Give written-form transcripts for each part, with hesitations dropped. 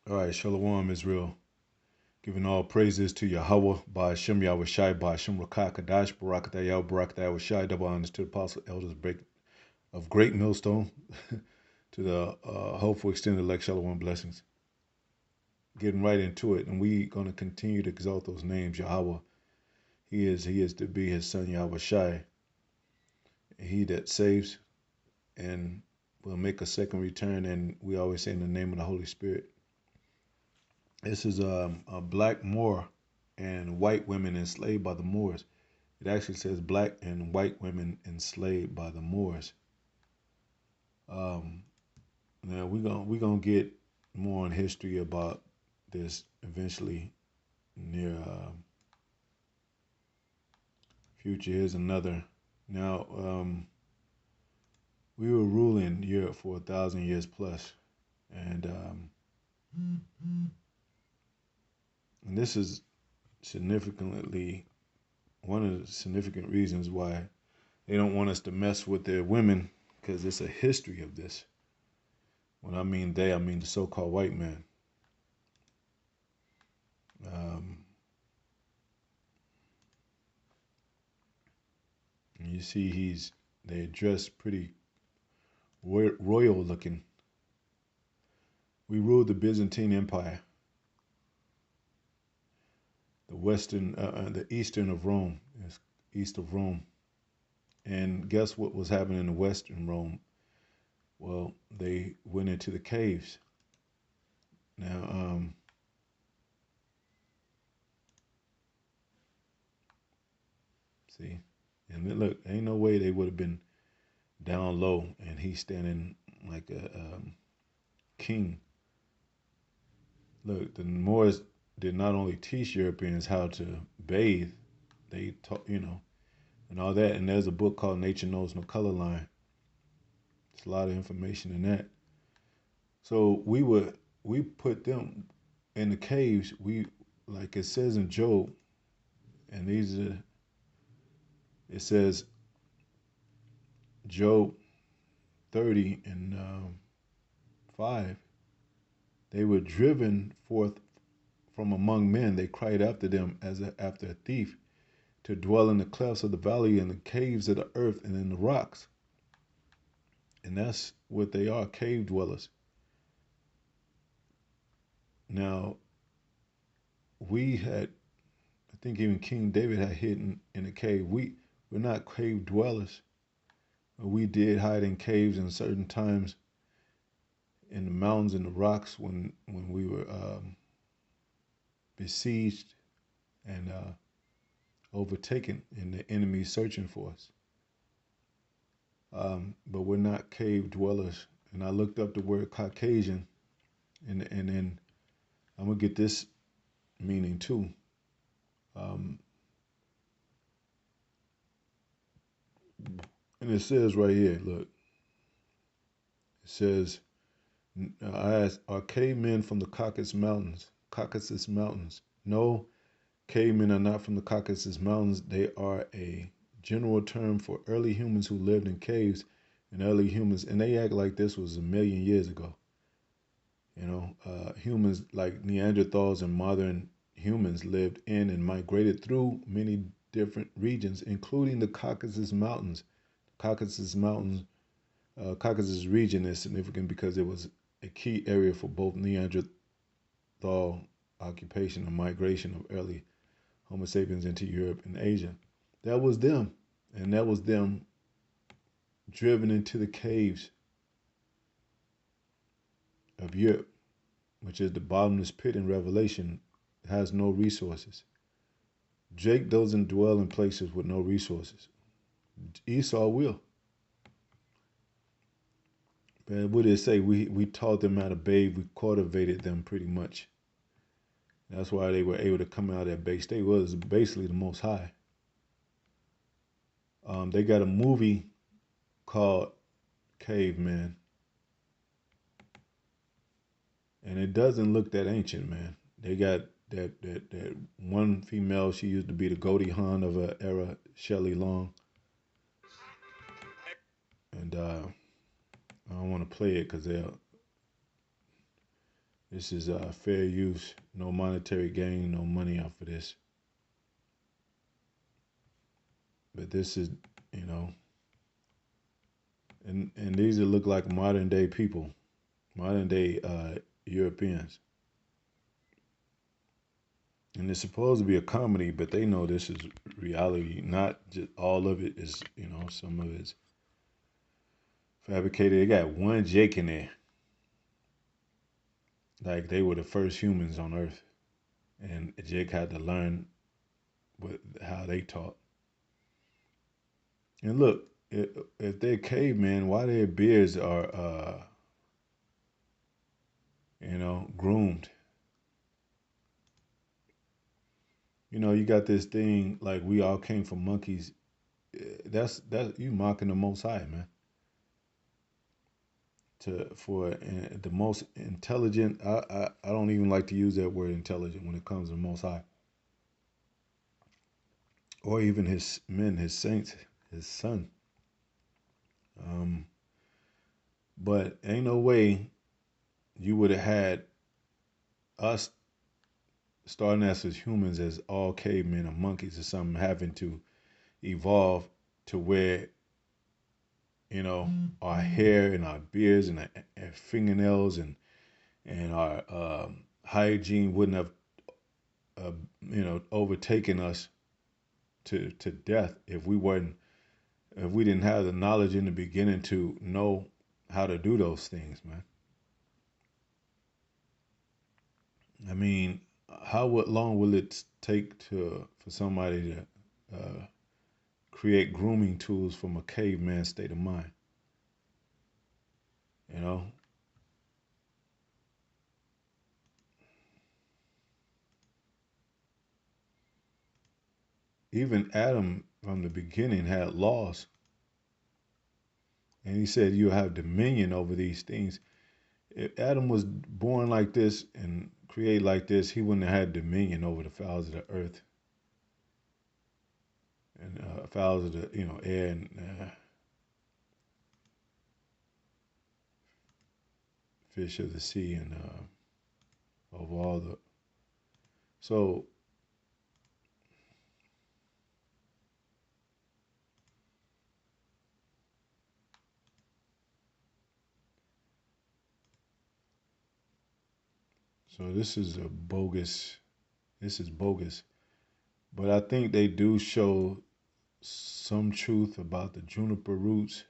All right, Shalom Israel. Giving all praises to Yahweh, by Hashem Yahweh Shai, by Hashem Rakah Kadash, Barakatah Yahweh, Barakatah Yahweh Shai, double honors to the apostle, elders, break of great millstone, to the hopeful extended elect Shalom blessings. Getting right into it, and we going to continue to exalt those names. Yahweh, He is to be His Son Yahweh Shai, He that saves, and will make a second return. And we always say in the name of the Holy Spirit. This is a black Moor and white women enslaved by the Moors. It actually says black and white women enslaved by the Moors. Um, Now we gonna get more on history about this eventually near future. Here's another. Now we were ruling Europe for 1,000 years plus, and and this is significantly one of the significant reasons why they don't want us to mess with their women, because it's a history of this. When I mean they, I mean the so-called white man. Um, and you see, they dress pretty royal looking. We ruled the Byzantine Empire, the eastern of Rome, east of Rome. And guess what was happening in the western Rome? Well, they went into the caves. Now, see, and then look, ain't no way they would have been down low, and he's standing like a king. Look, the Moors did not only teach Europeans how to bathe, they taught, and all that. And there's a book called Nature Knows No Color Line. There's a lot of information in that. So we put them in the caves. We, like it says in Job, and it says Job 30 and 5. They were driven forth from among men. They cried after them after a thief, to dwell in the clefts of the valley, in the caves of the earth, and in the rocks. And that's what they are, cave dwellers. Now, I think even King David had hidden in a cave. We're not cave dwellers. We did hide in caves in certain times, in the mountains and the rocks, when we were besieged and overtaken, and the enemy searching for us. But we're not cave dwellers. And I looked up the word Caucasian, and then I'm gonna get this meaning too. Um, and it says right here, look, it says, I asked, are cavemen from the Caucasus Mountains? No, cavemen are not from the Caucasus Mountains. They are a general term for early humans who lived in caves, and early humans, and they act like this was a million years ago. Humans like Neanderthals and modern humans lived in and migrated through many different regions, including the Caucasus Mountains. Caucasus Mountains, Caucasus region is significant because it was a key area for both Neanderthal occupation and migration of early Homo sapiens into Europe and Asia. That was them, and that was them driven into the caves of Europe, which is the bottomless pit in Revelation. It has no resources. Jake doesn't dwell in places with no resources. Esau will. But what did it say? We taught them how to bathe. We cultivated them pretty much. That's why they were able to come out of that base. They was basically the Most High. They got a movie called Caveman, and it doesn't look that ancient, man. They got that one female. She used to be the Goldie Hawn of her era, Shelley Long, and I don't want to play it because This is fair use, no monetary gain, no money off of this. But this is, you know, and these look like modern day people, modern day Europeans. And it's supposed to be a comedy, but they know this is reality. Not just all of it is, you know, some of it's fabricated. They got one Jake in there, like they were the first humans on Earth, and Jake had to learn how they taught. And look, if they're cavemen, why their beards are, you know, groomed? You know, you got this thing like we all came from monkeys. That's you mocking the Most High, man. To for the most intelligent, I don't even like to use that word intelligent when it comes to the Most High, or even his men, his saints, his son. Um, but ain't no way you would have had us starting as humans as all cavemen or monkeys or something having to evolve to where our hair and our beards and our fingernails and our hygiene wouldn't have uh, overtaken us to death if we didn't have the knowledge in the beginning to know how to do those things, man. I mean, how long will it take for somebody to create grooming tools from a caveman state of mind? You know, even Adam from the beginning had laws, and he said you have dominion over these things. If Adam was born like this and created like this, he wouldn't have had dominion over the fowls of the earth and fowls of the air and fish of the sea and of all the so so this is a bogus. This is bogus. But I think they do show some truth about the juniper roots,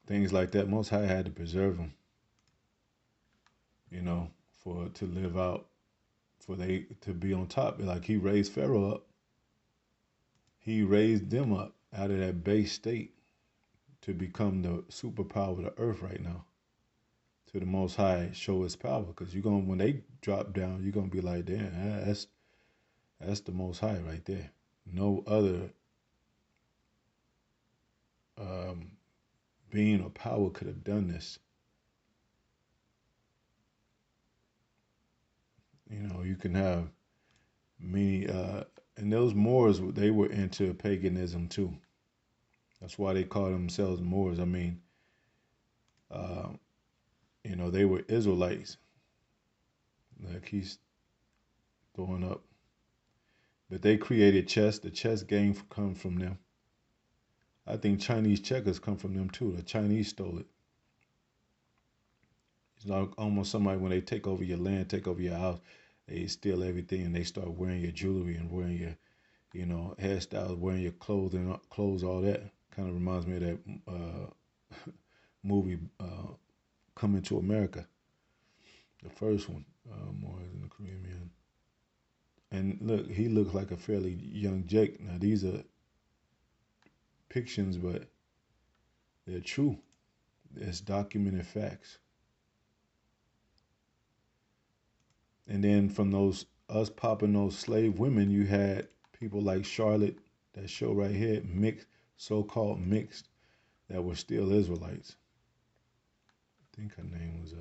things like that. Most High had to preserve them, you know, for to live out, for they to be on top. Like he raised Pharaoh up, he raised them up out of that base state to become the superpower of the earth right now. To the Most High show His power, because you're gonna when they drop down, you're gonna be like, damn, that's the Most High right there. No other um, being or power could have done this. You know, you can have many, and those Moors, they were into paganism too. That's why they call themselves Moors. I mean, uh, they were Israelites. Like he's throwing up, but they created chess. The chess game come from them. I think Chinese checkers come from them too. The Chinese stole it. It's like almost somebody when they take over your land, take over your house, they steal everything and they start wearing your jewelry and wearing your, hairstyles, wearing your clothing, clothes, all that. Kind of reminds me of that movie, Coming to America, the first one, more in the Caribbean. And look, he looks like a fairly young Jake. Now these are fictions, but they're true. It's documented facts. And then from those us popping those slave women, you had people like Charlotte, that show right here, mixed, so-called mixed, that were still Israelites. I think her name was.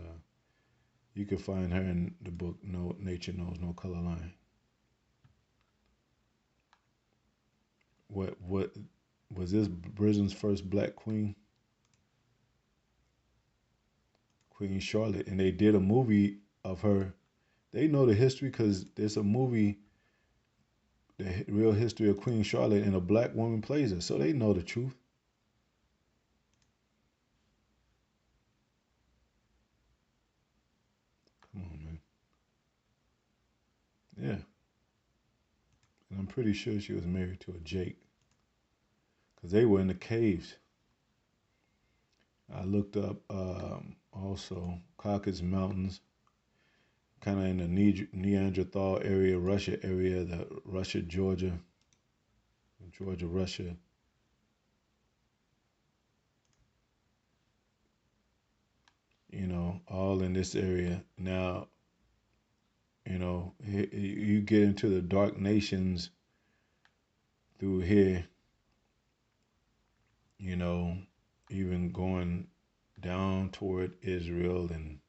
You can find her in the book. No, Nature Knows No Color Line. What was this Britain's first black queen? Queen Charlotte, and they did a movie of her. They know the history because there's a movie, the real history of Queen Charlotte, and a black woman plays her, so they know the truth. Come on, man. Yeah, and I'm pretty sure she was married to a Jake because they were in the caves. I looked up also Caucasus Mountains, kind of in the Neanderthal area, Russia area, the Russia, Georgia, Georgia, Russia. All in this area. Now, you get into the dark nations through here, you know, even going down toward Israel and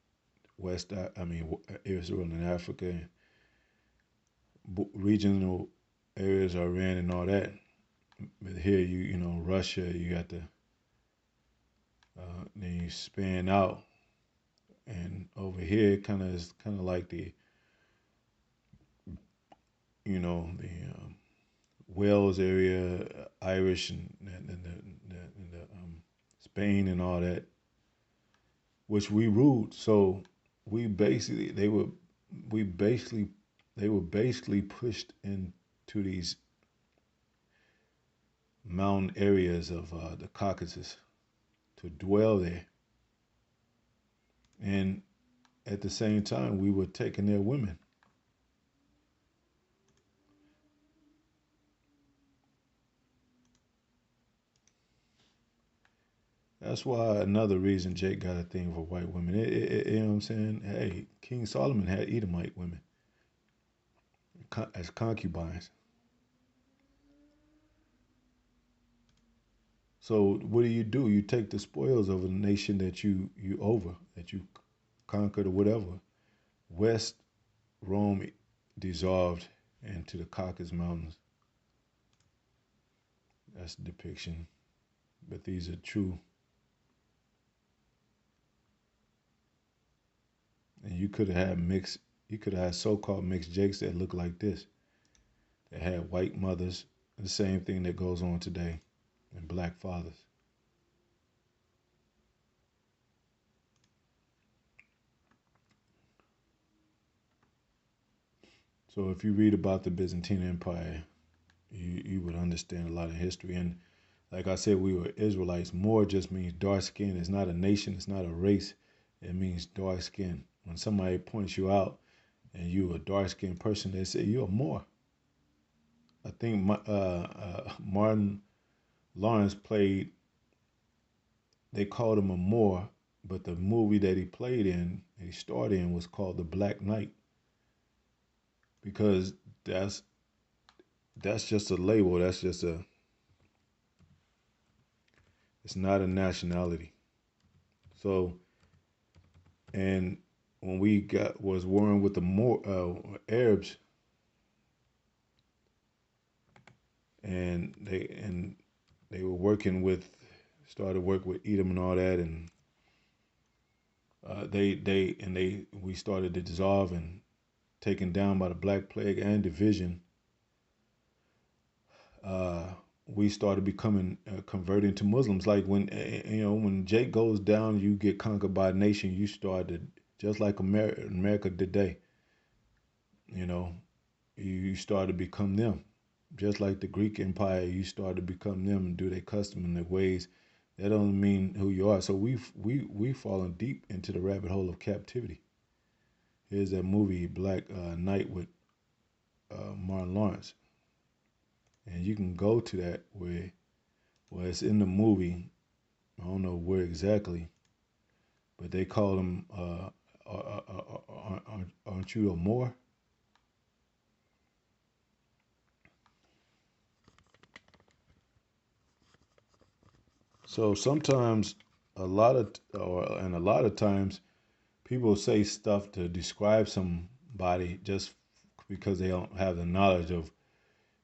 Israel and Africa, regional areas, Iran and all that. But here, Russia, you got the, then you span out. And over here, kind of is kind of like the Wales area, Irish, and Spain and all that, which we ruled. So we basically we basically they were basically pushed into these mountain areas of the Caucasus to dwell there, and at the same time we were taking their women. That's why another reason Jake got a thing for white women. You know what I'm saying? Hey, King Solomon had Edomite women as concubines. So what do? You take the spoils of a nation that you conquered or whatever. West Rome dissolved into the Caucasus Mountains. That's the depiction, but these are true. And you could have had mixed. You could have had so-called mixed jakes that look like this. That had white mothers. The same thing that goes on today, and black fathers. So if you read about the Byzantine Empire, you would understand a lot of history. And like I said, we were Israelites. More just means dark skin. It's not a nation. It's not a race. It means dark skin. When somebody points you out and you're a dark skinned person, they say you're a Moor. I think Martin Lawrence played. They called him a Moor, but the movie that he played in, he starred in, was called The Black Knight because that's just a label. That's just a. It's not a nationality. So, and when we got was warring with the more Arabs, and they were working with started work with Edom and all that, and they we started to dissolve and taken down by the Black Plague and division. Uh, we started becoming converting to Muslims. Like when Jake goes down, you get conquered by a nation. You started just like America today. You know, you start to become them. Just like the Greek Empire, you start to become them and do their custom and their ways. That doesn't mean who you are. So we've fallen deep into the rabbit hole of captivity. Here's that movie Black Knight with Martin Lawrence, and you can go to that where it's in the movie. I don't know where exactly, but they call him. Aren't you a Moor? So sometimes a lot of times people say stuff to describe somebody just because they don't have the knowledge of,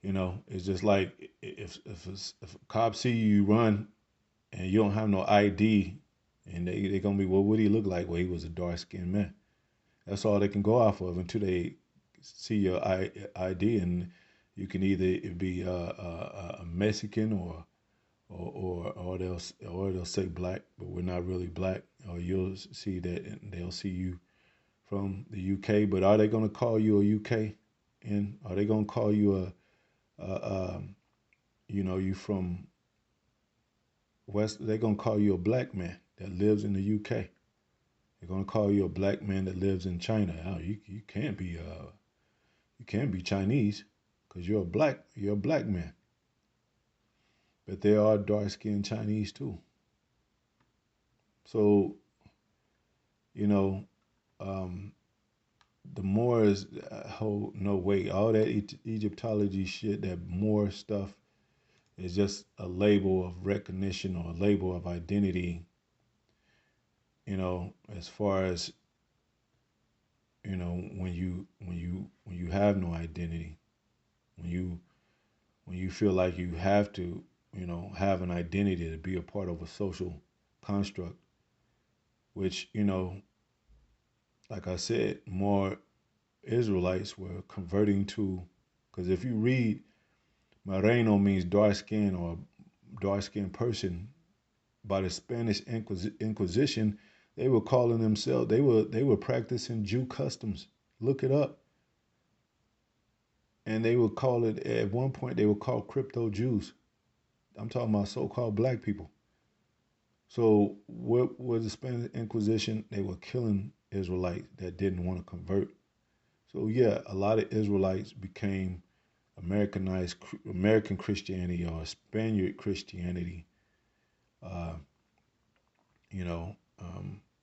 it's just like if a cop see you run and you don't have no ID, And they gonna be, well, what did he look like? Well, he was a dark skinned man. That's all they can go off of until they see your ID, and you can either be a Mexican or they'll say black, but we're not really black. Or you'll see that and they'll see you from the UK. But are they gonna call you a UK? And are they gonna call you you from West? They're gonna call you a black man that lives in the UK. They're gonna call you a black man that lives in China. Oh, you can't be Chinese because you're a black man. But there are dark skinned Chinese too. So you know, um, the Moors hold no weight. All that Egyptology shit, that Moor stuff, is just a label of recognition or a label of identity. As far as when you have no identity, when you feel like you have to have an identity to be a part of a social construct, which like I said, more Israelites were converting to, because if you read, Moreno means dark skin or dark skinned person. By the Spanish Inquisition, they were calling themselves, they were practicing Jew customs. Look it up. And they would call it, at one point they would call crypto Jews. I'm talking about so-called black people. So what was the Spanish Inquisition? They were killing Israelites that didn't want to convert. So yeah, a lot of Israelites became Americanized American Christianity or Spaniard Christianity, uh, you know,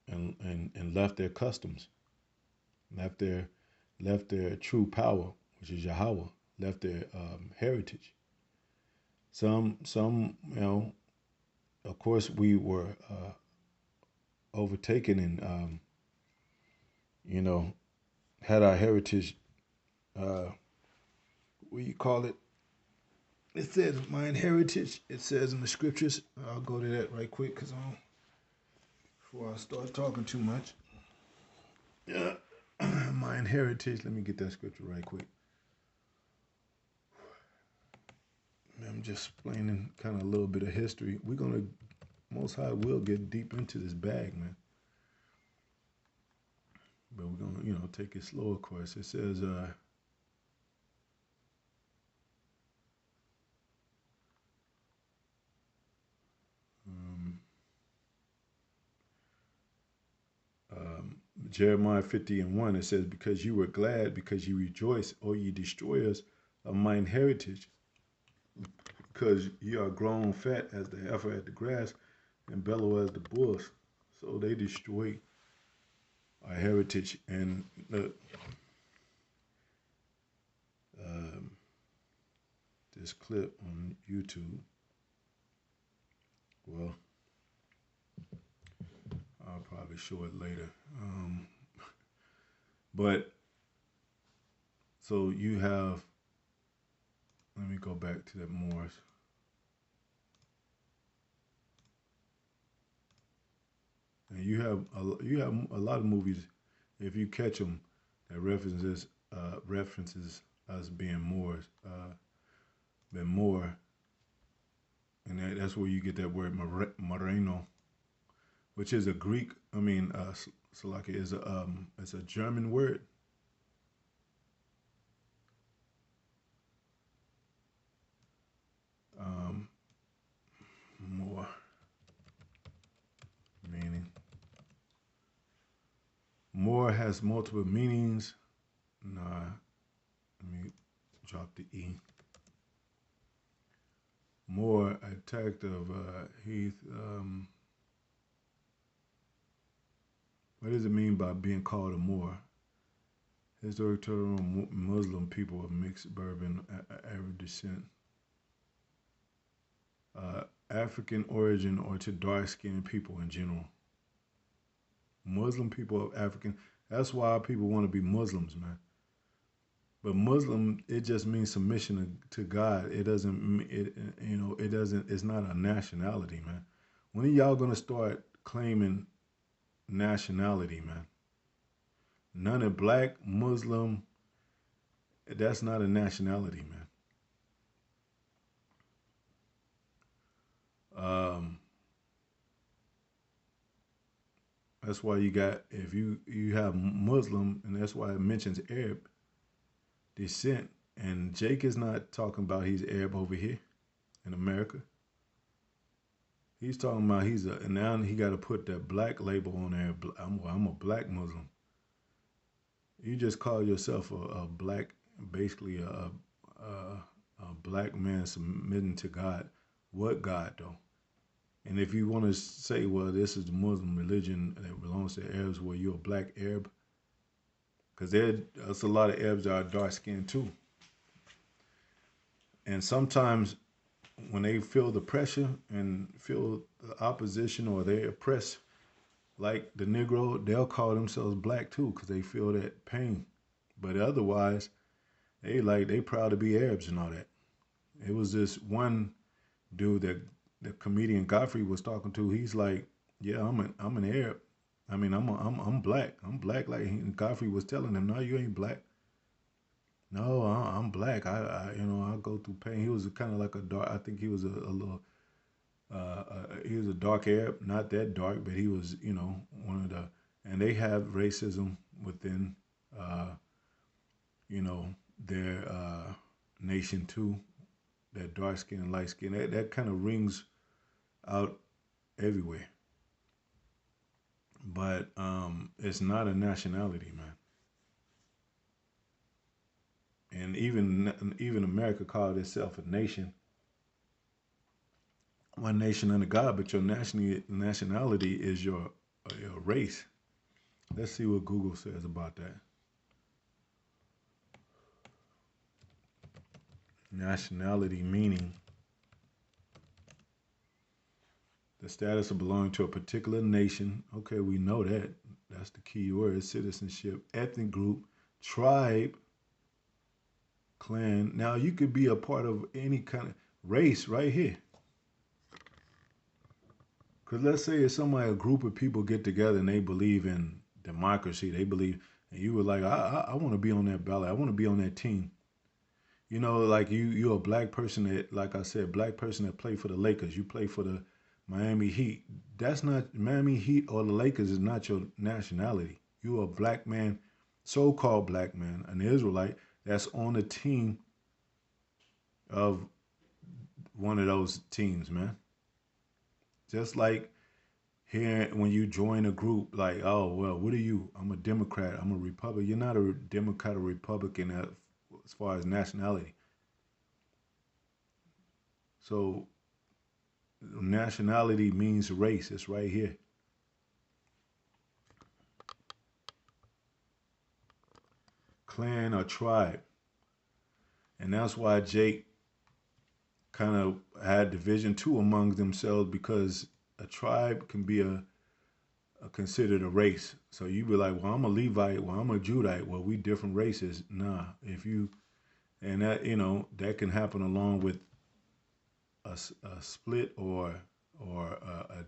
and left their customs, left their left their true power, which is Yahweh, left their heritage. Some, of course, we were overtaken and you know had our heritage. Uh, what do you call it? It says mine heritage. It says in the scriptures. I'll go to that right quick because before I start talking too much. Yeah, mine heritage. Let me get that scripture right quick. I'm just explaining kind of a little bit of history. We're gonna, most high will get deep into this bag, man. But we're gonna, take it slow, of course. It says, um, um, Jeremiah 50 and 1, it says, because you were glad, because you rejoice, O ye destroyers of mine heritage, because ye are grown fat as the heifer at the grass, and bellow as the bulls. So they destroy our heritage. And look, um, this clip on YouTube, well, I'll probably show it later. But so you have, let me go back to that Morris. And you have a lot of movies, if you catch them, that references us being Moors, been more, and that's where you get that word Moreno, which is a Greek. I mean, Salaki is it's a German word. Um, more meaning. More has multiple meanings. Nah, let me drop the E. More attacked of Heath. What does it mean by being called a Moor? Historical Muslim people of mixed Berber Arab descent. African origin or to dark skinned people in general. Muslim people of African. That's why people want to be Muslims, man. But Muslim, it just means submission to God. It doesn't. It doesn't. It's not a nationality, man. When are y'all gonna start claiming nationality, man. None of black, Muslim, that's not a nationality, man. Um, that's why you got if you have Muslim, and that's why it mentions Arab descent. And Jake is not talking about he's Arab over here in America. He's talking about he's a and now he got to put that black label on there. I'm a black Muslim. You just call yourself a black, basically a black man submitting to God. What God though? And if you want to say, well, this is the Muslim religion that belongs to Arabs, well, you're a black Arab, because there's a lot of Arabs that are dark skinned too. And sometimes when they feel the pressure and feel the opposition or they oppress, like the Negro, they'll call themselves black too because they feel that pain. But otherwise, they proud to be Arabs and all that. It was this one dude that the comedian Godfrey was talking to. He's like, "Yeah, I'm an Arab. I mean, I'm black. I'm black." Like Godfrey was telling him, "No, you ain't black. No, I'm black. I go through pain." He was kind of like a dark. I think he was a little. He was a dark Arab, not that dark, but he was, one of the. And they have racism within, uh, you know, their nation too. That dark skin and light skin. That kind of rings out everywhere. But it's not a nationality, man. And even America called itself a nation, one nation under God, but your nationality is your race. Let's see what Google says about that. Nationality meaning the status of belonging to a particular nation. Okay, we know that. That's the key word. Citizenship, ethnic group, tribe, clan. Now you could be a part of any kind of race right here. Because let's say if somebody, a group of people get together and they believe in democracy, they believe, and you were like, I want to be on that ballot. I want to be on that team. Like you're a black person that, like I said, black person that play for the Lakers. You play for the Miami Heat. That's not Miami Heat or the Lakers is not your nationality. You're a black man, so-called black man, an Israelite that's on the team of one of those teams, man. Just like here when you join a group, like, oh well, what are you? I'm a Democrat. I'm a Republican. You're not a Democrat or Republican as far as nationality. So nationality means race. It's right here. Clan or tribe. And that's why Jake kind of had division too among themselves because a tribe can be considered a race. So you be like, well, I'm a Levite, well, I'm a Judite. Well, we different races. Nah, if you and that that can happen along with a split or a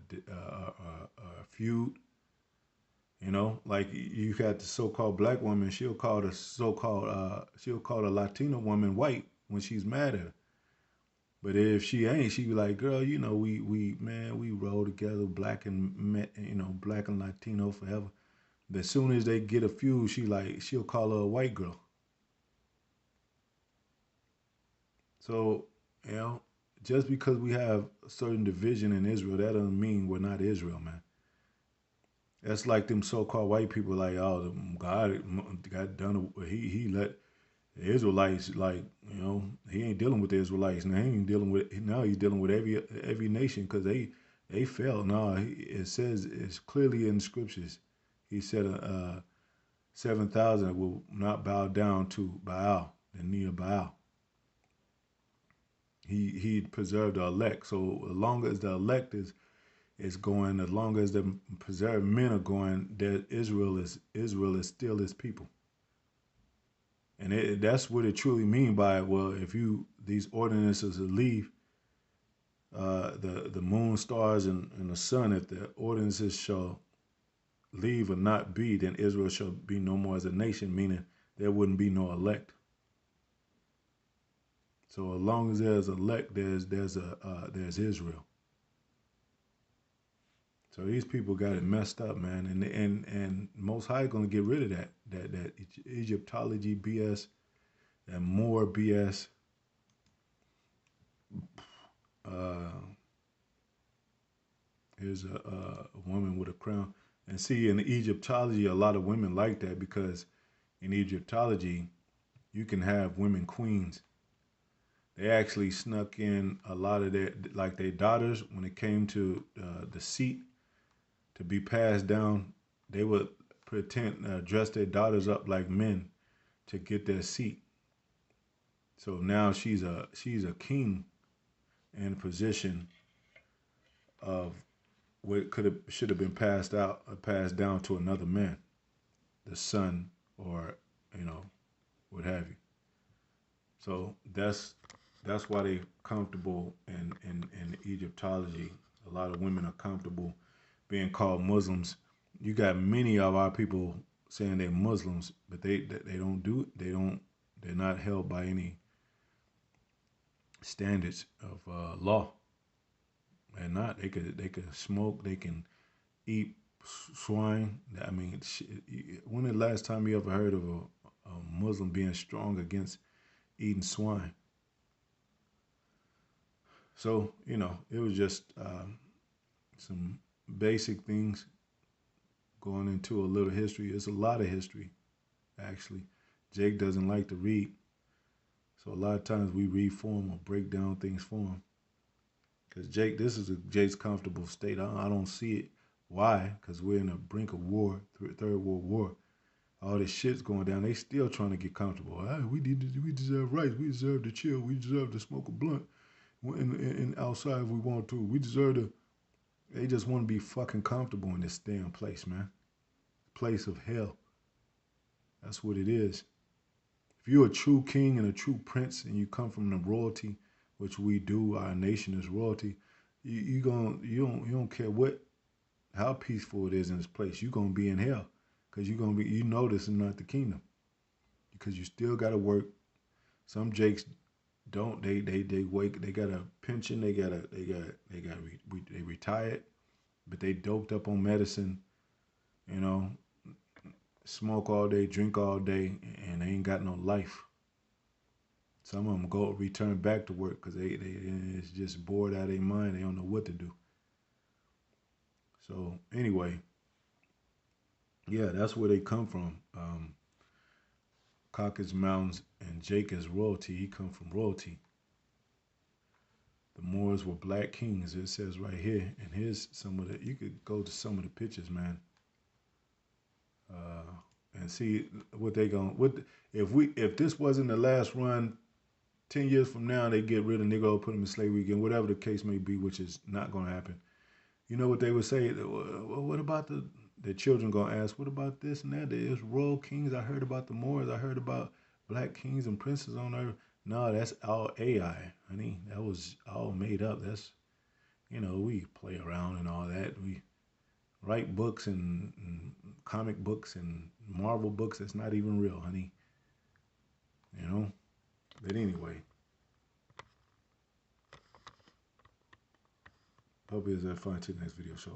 feud. Like you got the so-called black woman, she'll call the Latina woman white when she's mad at her. But if she ain't, she be like, girl, we man, we roll together, black and Latino forever. But as soon as they get a feud, she'll call her a white girl. So, you know, just because we have a certain division in Israel, that doesn't mean we're not Israel, man. That's like them so-called white people, like, oh, God got done. He let the Israelites, like, he ain't dealing with the Israelites now. He ain't dealing with now. He's dealing with every nation because they fell. No, it says it's clearly in the scriptures. He said, 7,000 will not bow down to Baal, the knee of Baal. He preserved the elect. So as long as the elect is going, as long as the preserved men are going, that Israel is still his people. And that's what it truly mean by, well, if you these ordinances leave, the moon, stars, and the sun, if the ordinances shall leave or not be, then Israel shall be no more as a nation, meaning there wouldn't be no elect. So as long as there's elect, there's Israel. So these people got it messed up, man, and Most High gonna get rid of that Egyptology BS, that more BS. Uh, Here's a woman with a crown, and see in Egyptology, a lot of women like that because in Egyptology, you can have women queens. They actually snuck in a lot of their daughters when it came to the seat to be passed down. They would pretend dress their daughters up like men to get their seat. So now she's a king in position of what could have should have been passed down to another man, the son, or you know what have you. So that's why they comfortable in Egyptology. A lot of women are comfortable being called Muslims. You got many of our people saying they're Muslims, but they're not held by any standards of law. They're not. They could smoke. They can eat swine. I mean, when the last time you ever heard of a Muslim being strong against eating swine? So it was just some basic things going into a little history. It's a lot of history, actually. Jake doesn't like to read, so a lot of times we read for him or break down things for him. Because this is Jake's comfortable state. I don't see it. Why? Because we're in the brink of war, Third World War. All this shit's going down. They still trying to get comfortable. Hey, we deserve rights. We deserve to chill. We deserve to smoke a blunt and outside if we want to. We deserve to. They just want to be fucking comfortable in this damn place, man. Place of hell. That's what it is. If you're a true king and a true prince and you come from the royalty, which we do, our nation is royalty, you don't care how peaceful it is in this place. You're gonna be in hell. Because you know this is not the kingdom. Because you still gotta work. Some Jakes don't they got a pension, they retired, but they doped up on medicine, you know, smoke all day, drink all day, and they ain't got no life. Some of them go return back to work because they it's just bored out of their mind. They don't know what to do. So anyway, yeah, that's where they come from. Caucasus Mountains, and Jake is royalty. He come from royalty. The Moors were black kings. It says right here. And here's some of the. You could go to some of the pictures, man, uh, and see what they going. What if this wasn't the last run? 10 years from now, they get rid of Negro, put them in slavery again, whatever the case may be, which is not going to happen. You know what they would say? Well, what about the children gonna ask? What about this and that? There's royal kings. I heard about the Moors. I heard about black kings and princes on earth. No, that's all AI, honey. That was all made up. That's we play around and all that. We write books and comic books and Marvel books. That's not even real, honey. You know. But anyway, hope you guys have fun. Till the next video show.